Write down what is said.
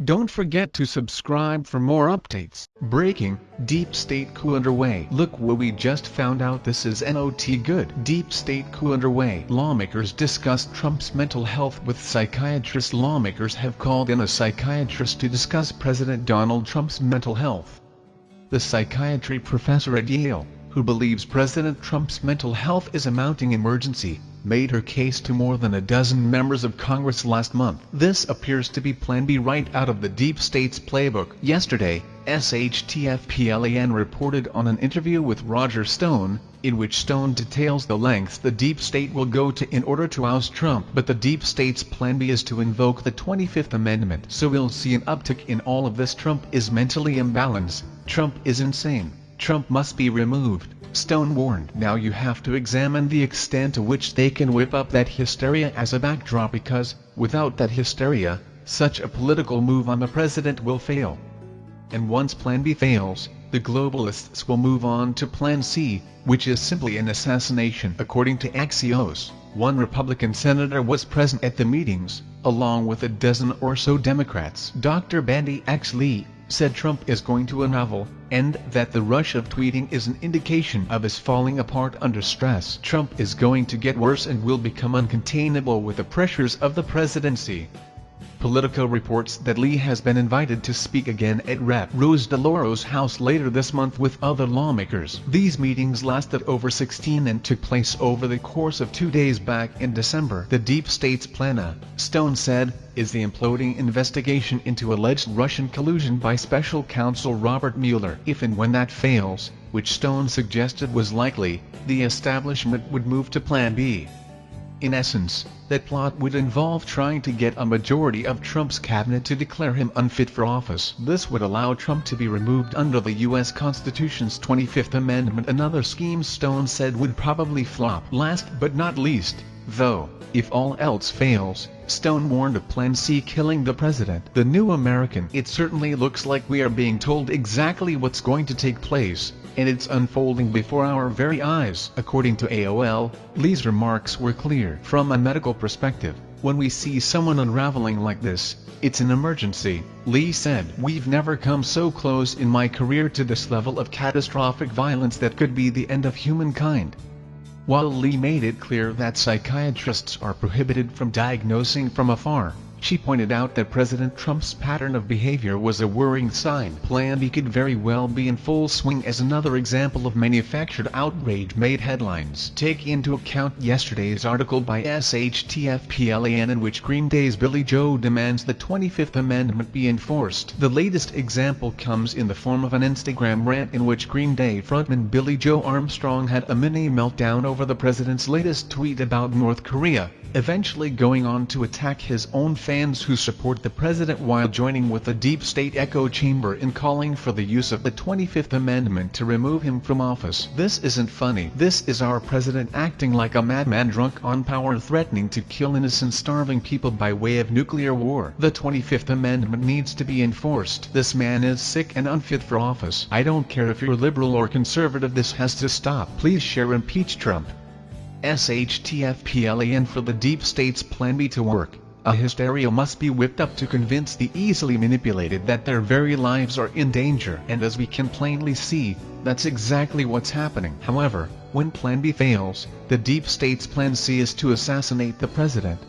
Don't forget to subscribe for more updates. Breaking, deep state coup underway. Look what we just found out, this is not good. Deep state coup underway. Lawmakers discuss Trump's mental health with psychiatrist. Lawmakers have called in a psychiatrist to discuss President Donald Trump's mental health. The psychiatry professor at Yale, who believes President Trump's mental health is a mounting emergency, made her case to more than a dozen members of Congress last month. This appears to be Plan B right out of the deep state's playbook. Yesterday, SHTFPlan reported on an interview with Roger Stone, in which Stone details the lengths the deep state will go to in order to oust Trump. But the deep state's Plan B is to invoke the 25th Amendment. So we'll see an uptick in all of this. Trump is mentally imbalanced. Trump is insane. Trump must be removed, Stone warned. Now you have to examine the extent to which they can whip up that hysteria as a backdrop, because, without that hysteria, such a political move on the president will fail. And once Plan B fails, the globalists will move on to Plan C, which is simply an assassination. According to Axios, one Republican senator was present at the meetings, along with a dozen or so Democrats. Dr. Bandy X. Lee said Trump is going to unravel, and that the rush of tweeting is an indication of his falling apart under stress. Trump is going to get worse and will become uncontainable with the pressures of the presidency. Politico reports that Lee has been invited to speak again at Rep. Rose DeLauro's house later this month with other lawmakers. These meetings lasted over 16 and took place over the course of 2 days back in December. The deep state's plan, Stone said, is the imploding investigation into alleged Russian collusion by special counsel Robert Mueller. If and when that fails, which Stone suggested was likely, the establishment would move to Plan B. In essence, that plot would involve trying to get a majority of Trump's cabinet to declare him unfit for office. This would allow Trump to be removed under the U.S. Constitution's 25th Amendment. Another scheme Stone said would probably flop. Last but not least, though, if all else fails, Stone warned of Plan C, killing the president. The New American. It certainly looks like we are being told exactly what's going to take place, and it's unfolding before our very eyes. According to AOL, Lee's remarks were clear. From a medical perspective, when we see someone unraveling like this, it's an emergency, Lee said. We've never come so close in my career to this level of catastrophic violence that could be the end of humankind. While Lee made it clear that psychiatrists are prohibited from diagnosing from afar, she pointed out that President Trump's pattern of behavior was a worrying sign. Plan B could very well be in full swing as another example of manufactured outrage made headlines. Take into account yesterday's article by SHTFPlan in which Green Day's Billie Joe demands the 25th Amendment be enforced. The latest example comes in the form of an Instagram rant in which Green Day frontman Billie Joe Armstrong had a mini meltdown over the president's latest tweet about North Korea, eventually going on to attack his own fans who support the president, while joining with the deep state echo chamber in calling for the use of the 25th Amendment to remove him from office. This isn't funny. This is our president acting like a madman drunk on power, threatening to kill innocent starving people by way of nuclear war. The 25th Amendment needs to be enforced. This man is sick and unfit for office. I don't care if you're liberal or conservative, this has to stop. Please share impeach Trump. SHTFPlan. For the deep state's Plan B to work, a hysteria must be whipped up to convince the easily manipulated that their very lives are in danger. And as we can plainly see, that's exactly what's happening. However, when Plan B fails, the deep state's Plan C is to assassinate the president.